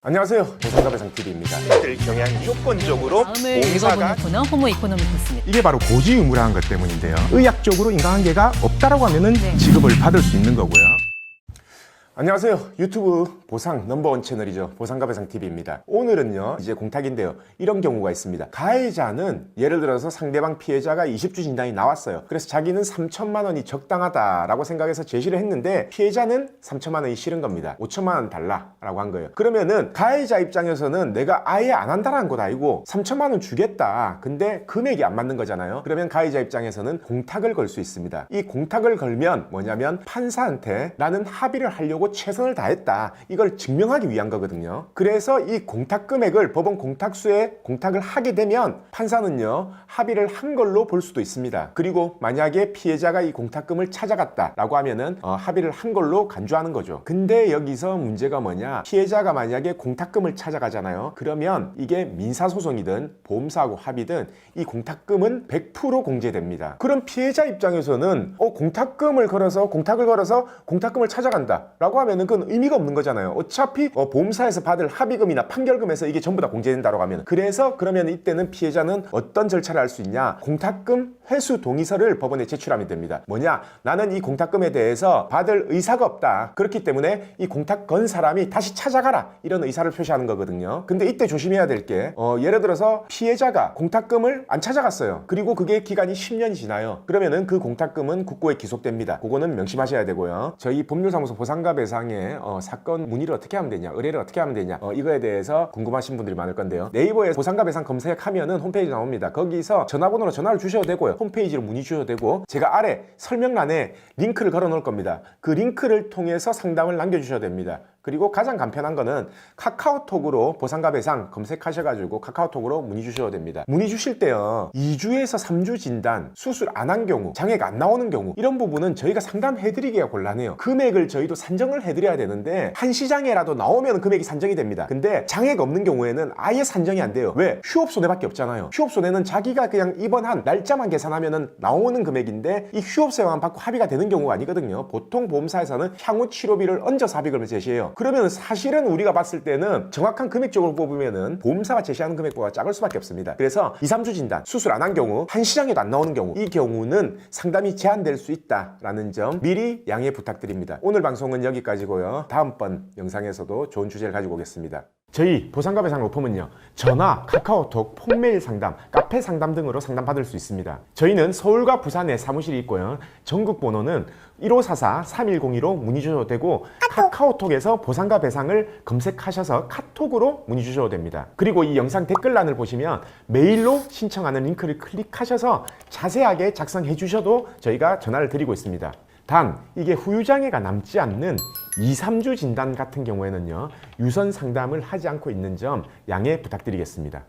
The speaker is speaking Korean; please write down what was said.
안녕하세요. 보상가배상TV입니다. 경향 무조건적으로 다음을 읽어보는 코너 호모 이코노미크스입니다. 이게 바로 고지의무라는 것 때문인데요. 의학적으로 인과관계가 없다라고 하면은 네. 지급을 받을 수 있는 거고요. 안녕하세요. 유튜브 보상 넘버원 채널이죠. 보상가배상TV입니다. 오늘은요, 이제 공탁인데요. 이런 경우가 있습니다. 가해자는 예를 들어서 상대방 피해자가 20주 진단이 나왔어요. 그래서 자기는 3천만 원이 적당하다라고 생각해서 제시를 했는데 피해자는 3천만 원이 싫은 겁니다. 5천만 원 달라라고 한 거예요. 그러면은 가해자 입장에서는 내가 아예 안 한다는 건 아니고 3천만 원 주겠다. 근데 금액이 안 맞는 거잖아요. 그러면 가해자 입장에서는 공탁을 걸 수 있습니다. 이 공탁을 걸면 뭐냐면 판사한테 나는 합의를 하려고 최선을 다했다. 이걸 증명하기 위한 거거든요. 그래서 이 공탁 금액을 법원 공탁수에 공탁을 하게 되면 판사는요, 합의를 한 걸로 볼 수도 있습니다. 그리고 만약에 피해자가 이 공탁금을 찾아갔다라고 하면은 합의를 한 걸로 간주하는 거죠. 근데 여기서 문제가 뭐냐? 피해자가 만약에 공탁금을 찾아가잖아요. 그러면 이게 민사소송이든 보험사하고 합의든 이 공탁금은 100% 공제됩니다. 그럼 피해자 입장에서는 공탁금을 걸어서 공탁을 걸어서 공탁금을 찾아간다 라고 하면은 그건 의미가 없는 거잖아요. 어차피 보험사에서 받을 합의금이나 판결금에서 이게 전부 다 공제된다고 하면, 그래서 그러면 이때는 피해자는 어떤 절차를 할 수 있냐? 공탁금 회수 동의서를 법원에 제출하면 됩니다. 뭐냐? 나는 이 공탁금에 대해서 받을 의사가 없다. 그렇기 때문에 이 공탁 건 사람이 다시 찾아가라. 이런 의사를 표시하는 거거든요. 근데 이때 조심해야 될 게 예를 들어서 피해자가 공탁금을 안 찾아갔어요. 그리고 그게 기간이 10년이 지나요. 그러면은 그 공탁금은 국고에 기속됩니다. 그거는 명심하셔야 되고요. 저희 법률사무소 보상가배상에 사건 문의를 어떻게 하면 되냐, 의뢰를 어떻게 하면 되냐, 이거에 대해서 궁금하신 분들이 많을 건데요. 네이버에 보상가배상 검색하면은 홈페이지 나옵니다. 거기서 전화번호로 전화를 주셔도 되고요. 홈페이지로 문의 주셔도 되고, 제가 아래 설명란에 링크를 걸어 놓을 겁니다. 그 링크를 통해서 상담을 남겨주셔도 됩니다. 그리고 가장 간편한 거는 카카오톡으로 보상가배상 검색하셔가지고 카카오톡으로 문의 주셔도 됩니다. 문의 주실 때요, 2주에서 3주 진단, 수술 안 한 경우, 장애가 안 나오는 경우, 이런 부분은 저희가 상담해드리기가 곤란해요. 금액을 저희도 산정을 해드려야 되는데 한시장애라도 나오면 금액이 산정이 됩니다. 근데 장애가 없는 경우에는 아예 산정이 안 돼요. 왜? 휴업손해밖에 없잖아요. 휴업손해는 자기가 그냥 입원한 날짜만 계산하면 나오는 금액인데 이 휴업세만 받고 합의가 되는 경우가 아니거든요. 보통 보험사에서는 향후 치료비를 얹어서 합의금을 제시해요. 그러면 사실은 우리가 봤을 때는 정확한 금액적으로 뽑으면은 보험사가 제시하는 금액보다 작을 수밖에 없습니다. 그래서 2, 3주 진단, 수술 안 한 경우, 한시장에도 안 나오는 경우, 이 경우는 상담이 제한될 수 있다라는 점 미리 양해 부탁드립니다. 오늘 방송은 여기까지고요. 다음번 영상에서도 좋은 주제를 가지고 오겠습니다. 저희 보상가배상 로펌은요, 전화, 카카오톡, 폰메일 상담, 카페 상담 등으로 상담받을 수 있습니다. 저희는 서울과 부산에 사무실이 있고요. 전국 번호는 1544-3102로 문의 주셔도 되고, 카카오톡에서 보상가배상을 검색하셔서 카톡으로 문의 주셔도 됩니다. 그리고 이 영상 댓글란을 보시면 메일로 신청하는 링크를 클릭하셔서 자세하게 작성해 주셔도 저희가 전화를 드리고 있습니다. 단, 이게 후유장애가 남지 않는 2, 3주 진단 같은 경우에는요, 유선 상담을 하지 않고 있는 점 양해 부탁드리겠습니다.